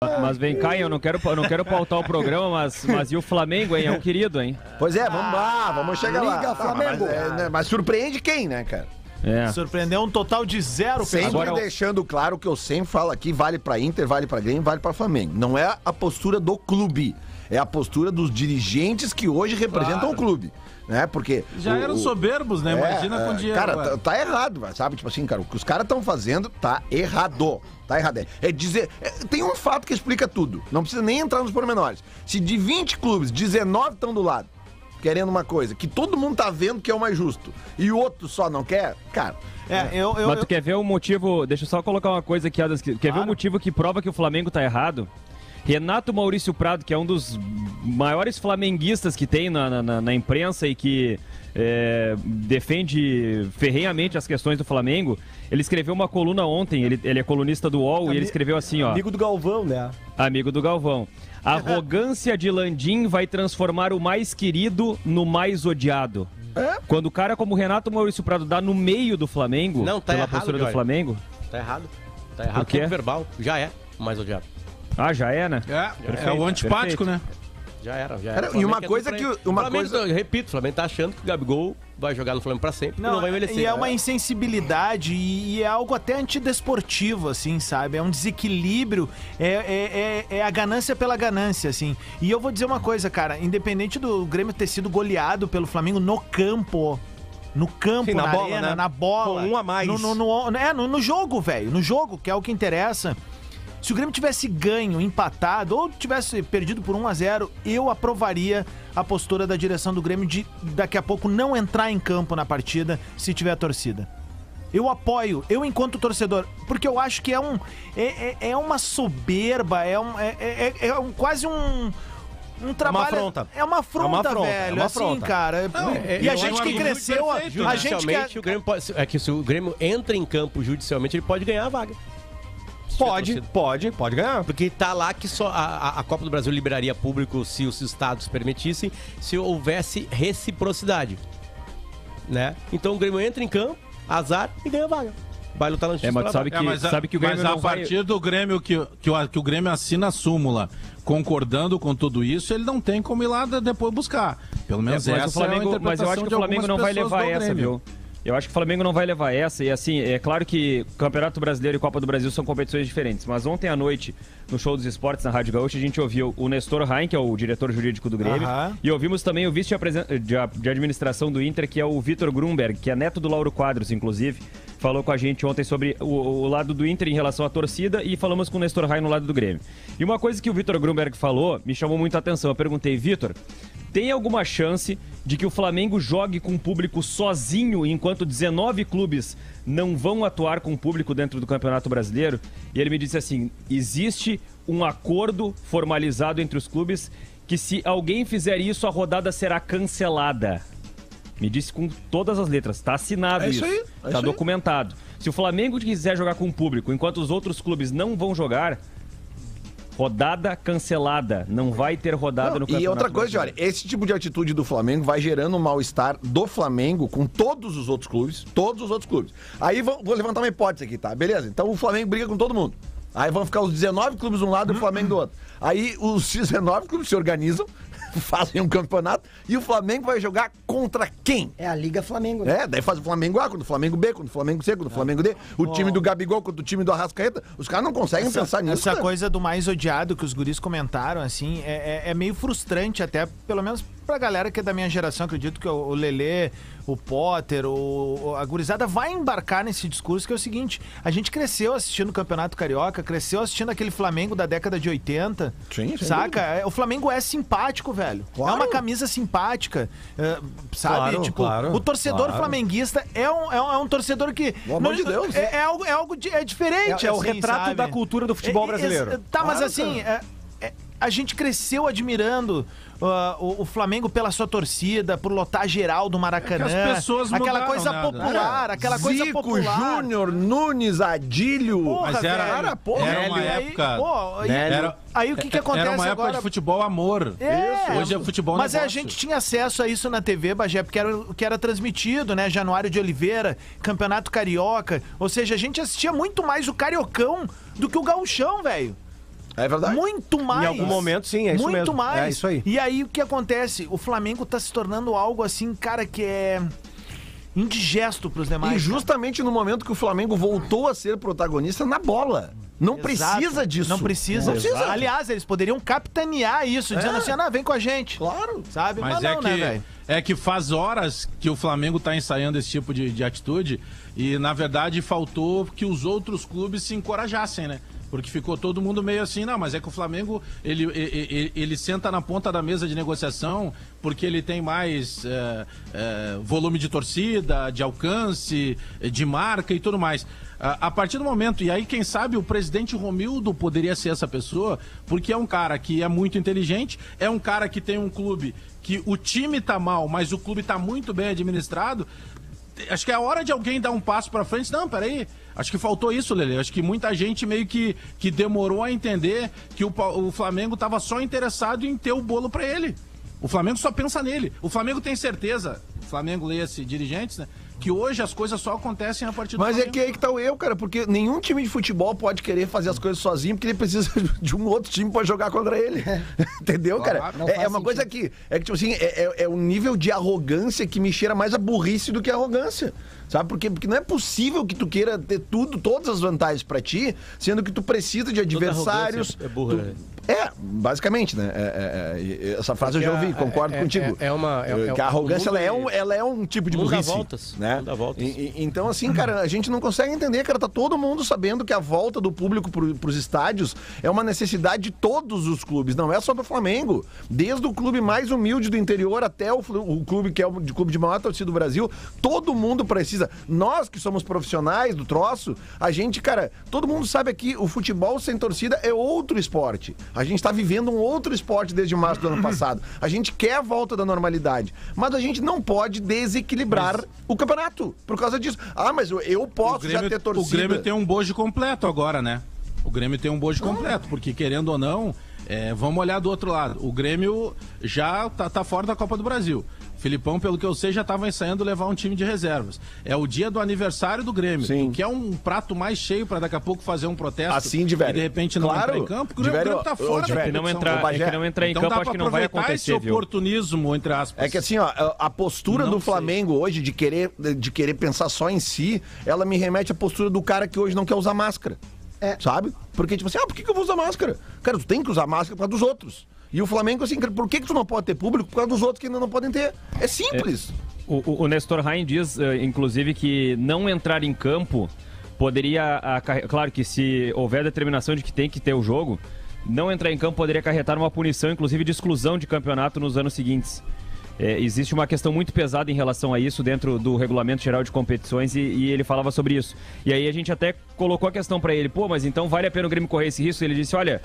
Mas vem cá, eu não quero pautar o programa, mas e o Flamengo, hein? É um querido, hein? Pois é, vamos lá, vamos chegar lá. Liga Flamengo. Mas surpreende quem, né, cara? É. Surpreendeu um total de 0. Sempre Agora, deixando claro que eu sempre falo aqui, vale pra Inter, vale pra Grêmio, vale pra Flamengo. Não é a postura do clube, é a postura dos dirigentes que hoje representam o clube. Né? Porque já eram soberbos, né? Imagina com dinheiro. Cara, tá errado, sabe? Tipo assim, cara, o que os caras estão fazendo tá errado. Tá errado. É dizer. Tem um fato que explica tudo. Não precisa nem entrar nos pormenores. Se de 20 clubes, 19 estão do lado, querendo uma coisa que todo mundo tá vendo que é o mais justo, e o outro só não quer, cara. Mas tu quer ver o motivo? Deixa eu só colocar uma coisa aqui, Adas. Quer ver o motivo que prova que o Flamengo tá errado? Renato Maurício Prado, que é um dos maiores flamenguistas que tem na imprensa e que defende ferrenhamente as questões do Flamengo, ele escreveu uma coluna ontem, ele é colunista do UOL, e ele escreveu assim, ó... Amigo do Galvão, né? Amigo do Galvão. A arrogância de Landim vai transformar o mais querido no mais odiado. Quando o cara como Renato Maurício Prado dá no meio do Flamengo, não, tá pela errado, postura do Flamengo... Tá errado. Tá errado. Por quê? Tempo verbal. Já é o mais odiado. Ah, já é, né? É o antipático, né? Já era. E uma coisa que... Eu repito, o Flamengo tá achando que o Gabigol vai jogar no Flamengo pra sempre, não vai envelhecer. E é uma insensibilidade e é algo até antidesportivo, assim, sabe? É um desequilíbrio, é a ganância pela ganância, assim. E eu vou dizer uma coisa, cara, independente do Grêmio ter sido goleado pelo Flamengo no campo... Sim, na bola, arena, né? Na bola. Com um a mais. No jogo, velho. No jogo, que é o que interessa. Se o Grêmio tivesse ganho, empatado, ou tivesse perdido por 1-0, eu aprovaria a postura da direção do Grêmio de daqui a pouco não entrar em campo na partida se tiver a torcida. Eu apoio, eu enquanto torcedor, porque eu acho que é uma soberba, quase um trabalho... É uma afronta, velho. É uma assim, afronta. cara. E a gente que cresceu... A gente o Grêmio pode, se o Grêmio entra em campo judicialmente, ele pode ganhar a vaga. Pode ganhar. Porque tá lá que só a Copa do Brasil liberaria público se os estados permitissem, se houvesse reciprocidade, né? Então o Grêmio entra em campo, azar e ganha a vaga. Vai lutar na justiça. Mas sabe que o Grêmio mas a partir do Grêmio que o Grêmio assina a súmula concordando com tudo isso, ele não tem como ir lá depois buscar. Pelo menos essa Flamengo, é a interpretação. mas eu acho que o Flamengo não vai levar essa, viu? Eu acho que o Flamengo não vai levar essa, e assim, é claro que Campeonato Brasileiro e Copa do Brasil são competições diferentes, mas ontem à noite, no Show dos Esportes, na Rádio Gaúcha, a gente ouviu o Nestor Rain, que é o diretor jurídico do Grêmio, e ouvimos também o vice de administração do Inter, que é o Vitor Grunberg, que é neto do Lauro Quadros, inclusive, falou com a gente ontem sobre o lado do Inter em relação à torcida, e falamos com o Nestor Rain no lado do Grêmio. E uma coisa que o Vitor Grunberg falou me chamou muito a atenção. Eu perguntei, Vitor, tem alguma chance de que o Flamengo jogue com o público sozinho enquanto 19 clubes não vão atuar com o público dentro do Campeonato Brasileiro? E ele me disse assim, existe um acordo formalizado entre os clubes que se alguém fizer isso, a rodada será cancelada. Me disse com todas as letras, tá assinado isso, tá documentado. Se o Flamengo quiser jogar com o público enquanto os outros clubes não vão jogar... Rodada cancelada. Não vai ter rodada no campeonato. E outra coisa, olha, esse tipo de atitude do Flamengo vai gerando um mal-estar do Flamengo com todos os outros clubes. Todos os outros clubes. Aí vou levantar uma hipótese aqui, tá? Beleza, então o Flamengo briga com todo mundo. Aí vão ficar os 19 clubes de um lado e o Flamengo do outro. Aí os 19 clubes se organizam, fazem um campeonato e o Flamengo vai jogar contra quem? É a Liga Flamengo, né? Daí faz o Flamengo A contra o Flamengo B, contra o Flamengo C, contra o Flamengo D, o time do Gabigol contra o time do Arrascaeta. Os caras não conseguem pensar nisso. Essa coisa do mais odiado que os guris comentaram, assim, é meio frustrante até, pelo menos pra galera que é da minha geração. Acredito que o Lelê, o Potter, a gurizada vai embarcar nesse discurso que é o seguinte: a gente cresceu assistindo o Campeonato Carioca, cresceu assistindo aquele Flamengo da década de 80, saca? O Flamengo é simpático, velho. Claro. É uma camisa simpática, sabe? Claro, tipo, o torcedor flamenguista é um torcedor que... Pelo amor de Deus. É algo diferente, é o retrato, sabe, da cultura do futebol brasileiro. Tá, mas assim... A gente cresceu admirando o Flamengo pela sua torcida, por lotar geral do Maracanã. As pessoas aquela mudaram, coisa né? popular, aquela coisa Zico, popular. Júnior, Nunes, Adílio. Porra, mas era uma época. Aí o que acontece agora? Era uma época de futebol amor. Hoje é futebol Mas negócio. a gente tinha acesso a isso na TV, Bagé, porque era o que era transmitido, né? Januário de Oliveira, Campeonato Carioca. Ou seja, a gente assistia muito mais o Cariocão do que o Gauchão, velho. É verdade. Muito mais. Em algum momento, sim, é isso muito mesmo. mais. É isso aí. E aí, o que acontece? O Flamengo tá se tornando algo assim, cara, que é indigesto pros demais. E justamente no momento que o Flamengo voltou a ser protagonista na bola. Não Exato. precisa disso. Não precisa. Aliás, eles poderiam capitanear isso, dizendo assim, vem com a gente. Claro. Sabe? Mas não, né, velho? é que faz horas que o Flamengo tá ensaiando esse tipo de atitude e, na verdade, faltou que os outros clubes se encorajassem, né? Porque ficou todo mundo meio assim, não, mas é que o Flamengo, ele senta na ponta da mesa de negociação porque ele tem mais volume de torcida, de alcance, de marca e tudo mais. A partir do momento, e aí quem sabe o presidente Romildo poderia ser essa pessoa, porque é um cara que é muito inteligente, é um cara que tem um clube que o time tá mal, mas o clube tá muito bem administrado. Acho que é a hora de alguém dar um passo pra frente. Não, peraí. Acho que faltou isso, Lelê. Acho que muita gente meio que demorou a entender que o Flamengo tava só interessado em ter o bolo pra ele. O Flamengo só pensa nele. O Flamengo tem certeza, o Flamengo leia-se dirigentes, né? Que hoje as coisas só acontecem a partir do Mas Flamengo. é que aí que tá o eu, cara, porque nenhum time de futebol pode querer fazer as coisas sozinho, porque ele precisa de um outro time pra jogar contra ele. Entendeu, cara? É uma coisa que, tipo assim, é um nível de arrogância que me cheira mais a burrice do que a arrogância. Sabe? Porque não é possível que tu queira ter todas as vantagens pra ti, sendo que tu precisa de adversários. É burra, né? Basicamente, né? Essa frase eu já ouvi, concordo contigo. Que a arrogância, ela é um tipo de burrice. Né? Então, assim, cara, a gente não consegue entender, cara. Tá todo mundo sabendo que a volta do público pros estádios é uma necessidade de todos os clubes, não é só do Flamengo. Desde o clube mais humilde do interior até o clube que é o clube de maior torcida do Brasil, todo mundo precisa. Nós que somos profissionais do troço, a gente, cara, todo mundo sabe aqui, o futebol sem torcida é outro esporte. A gente tá vivendo um outro esporte desde março do ano passado. A gente quer a volta da normalidade, mas a gente não pode desequilibrar o campeonato por causa disso. Mas eu posso já ter torcida. O Grêmio tem um bojo completo agora, né? O Grêmio tem um bojo completo, porque querendo ou não, vamos olhar do outro lado. O Grêmio já tá fora da Copa do Brasil. O Filipão, pelo que eu sei, já estava ensaiando levar um time de reservas. É o dia do aniversário do Grêmio. Sim. Que é um prato mais cheio para daqui a pouco fazer um protesto. Assim, de velho. E de repente não entrar em campo. Porque o Grêmio tá fora da não entrar em campo, acho que não vai acontecer, esse oportunismo, entre aspas. É que assim, ó, a postura do Flamengo hoje de querer pensar só em si, ela me remete à postura do cara que hoje não quer usar máscara. Sabe? Porque, tipo assim, por que eu vou usar máscara? Cara, tu tem que usar máscara por causa dos outros. E o Flamengo, assim, por que tu não pode ter público? Por causa dos outros que ainda não podem ter. É simples. O Nestor Rain diz, inclusive, que não entrar em campo poderia... Claro que se houver determinação de que tem que ter o jogo, não entrar em campo poderia acarretar uma punição, inclusive de exclusão de campeonato nos anos seguintes. Existe uma questão muito pesada em relação a isso dentro do Regulamento Geral de Competições e ele falava sobre isso. E aí a gente até colocou a questão pra ele, mas então vale a pena o Grêmio correr esse risco? Ele disse, olha,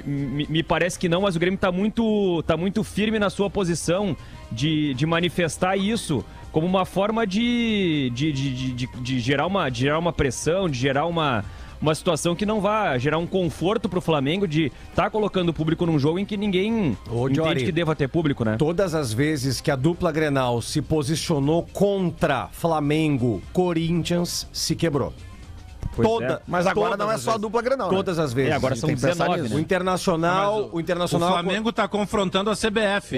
me parece que não, mas o Grêmio tá muito firme na sua posição de manifestar isso como uma forma de gerar uma pressão, de gerar uma situação que não vai gerar um conforto pro Flamengo de estar colocando o público num jogo em que ninguém entende que deva ter público, né? Todas as vezes que a dupla Grenal se posicionou contra Flamengo, Corinthians se quebrou. Mas agora não é só a dupla Grenal, né? Todas as vezes. Agora são 19, né? O Internacional... O Flamengo tá confrontando a CBF.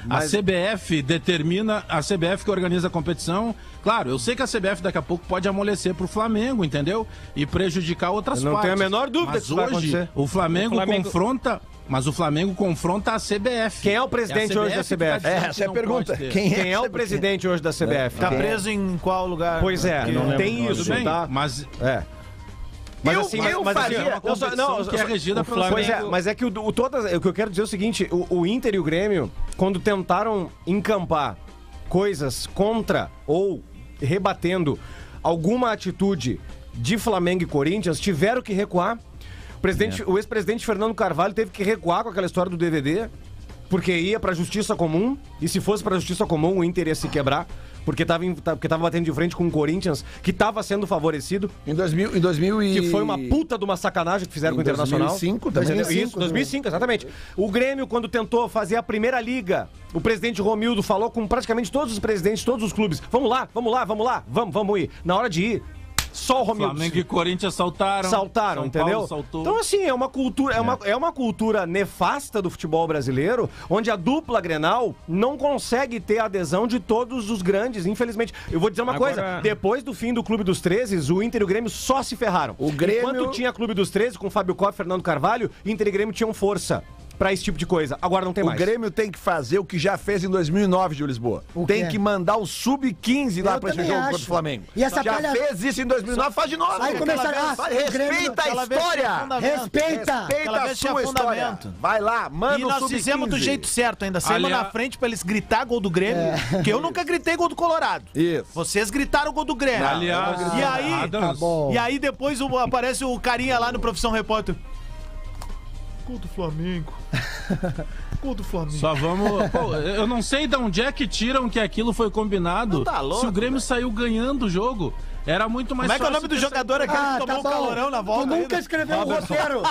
A CBF determina... A CBF que organiza a competição... Claro, eu sei que a CBF daqui a pouco pode amolecer pro Flamengo, entendeu? E prejudicar outras partes. Não tenho a menor dúvida mas que isso vai acontecer. O Flamengo confronta... Mas o Flamengo confronta a CBF. Quem é o presidente hoje da CBF? Essa é a pergunta. Quem é o presidente hoje da CBF? Tá preso em qual lugar? Pois é, não tem isso, tá? Mas... Mas assim, que é regida pelo Flamengo. Pois é, mas é que o que eu quero dizer é o seguinte, o Inter e o Grêmio, quando tentaram encampar coisas contra ou rebatendo alguma atitude de Flamengo e Corinthians, tiveram que recuar. O ex-presidente Fernando Carvalho teve que recuar com aquela história do DVD, porque ia pra justiça comum, e se fosse pra justiça comum, o Inter ia se quebrar, porque tava batendo de frente com o Corinthians, que tava sendo favorecido. Em 2000 Que foi uma puta de uma sacanagem que fizeram com o Internacional. 2005 também. Isso, 2005, exatamente. O Grêmio, quando tentou fazer a primeira liga, o presidente Romildo falou com praticamente todos os presidentes, todos os clubes, vamos ir. Na hora de ir, Só o Romildo. Flamengo e Corinthians saltaram. Saltaram, São entendeu? Paulo saltou. Então, assim, é uma cultura, é uma cultura nefasta do futebol brasileiro, onde a dupla Grenal não consegue ter a adesão de todos os grandes, infelizmente. Eu vou dizer uma coisa, depois do fim do Clube dos 13, o Inter e o Grêmio só se ferraram. O Grêmio... Enquanto tinha Clube dos 13, com Fábio Koff e Fernando Carvalho, Inter e Grêmio tinham força pra esse tipo de coisa. Agora não tem mais. O Grêmio tem que fazer o que já fez em 2009 de Lisboa. Tem que mandar o Sub-15 lá pra esse jogo contra o Flamengo. E essa já fez isso em 2009, faz de novo. Vai começar Respeita a história. Respeita A sua história. Vai lá, manda E o nós Sub-15. fizemos do jeito certo ainda. Saímos na frente pra eles gritar gol do Grêmio. Porque eu nunca gritei gol do Colorado. Isso. Vocês gritaram gol do Grêmio. Aliás, E aí, Tá bom. e aí depois aparece o carinha lá no Profissão Repórter. Gol do Flamengo. Gol do Flamengo. Só vamos... Pô, eu não sei de onde é que tiram que aquilo foi combinado. Não tá louco, se o Grêmio velho. saiu ganhando o jogo, era muito mais Como é que é o fácil nome do ter jogador aquele que tomou um calorão na volta? Tu nunca ainda? escreveu um roteiro.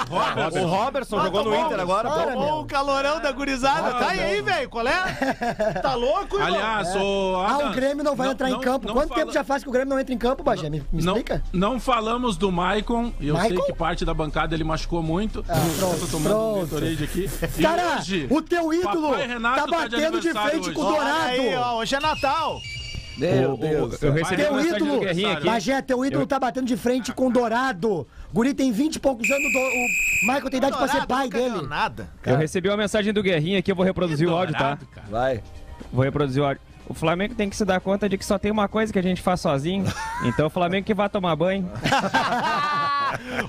O Robertson jogou no Inter agora. Para, Tomou meu. um calorão da gurizada. Tá aí, velho. Qual é? Tá louco, irmão? Aliás, O Grêmio não vai entrar em campo. Quanto tempo já faz que o Grêmio não entra em campo, Bagé? Me explica? Não falamos do Maicon. Eu sei Maicon? que parte da bancada ele machucou muito. Pronto, Eu tô tomando um pronto. Gatorade aqui. E Cara, hoje, o teu ídolo Papai Renato tá batendo de aniversário frente hoje. com o Olha Dourado. aí, ó, hoje é Natal. Meu Deus. Eu recebi Teu uma mensagem ídolo, do Guerrinha aqui. Bagé, teu ídolo tá batendo de frente com o Dourado. Guri tem 20 e poucos anos, o Michael tem idade pra ser pai nunca ganhou dele. nada. Eu recebi uma mensagem do Guerrinha aqui, eu vou reproduzir o áudio, tá? Dourado, cara. Vai. Vou reproduzir o áudio. O Flamengo tem que se dar conta de que só tem uma coisa que a gente faz sozinho. Então o Flamengo que vai tomar banho.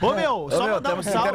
Ô, meu, só mandar um temos que salve.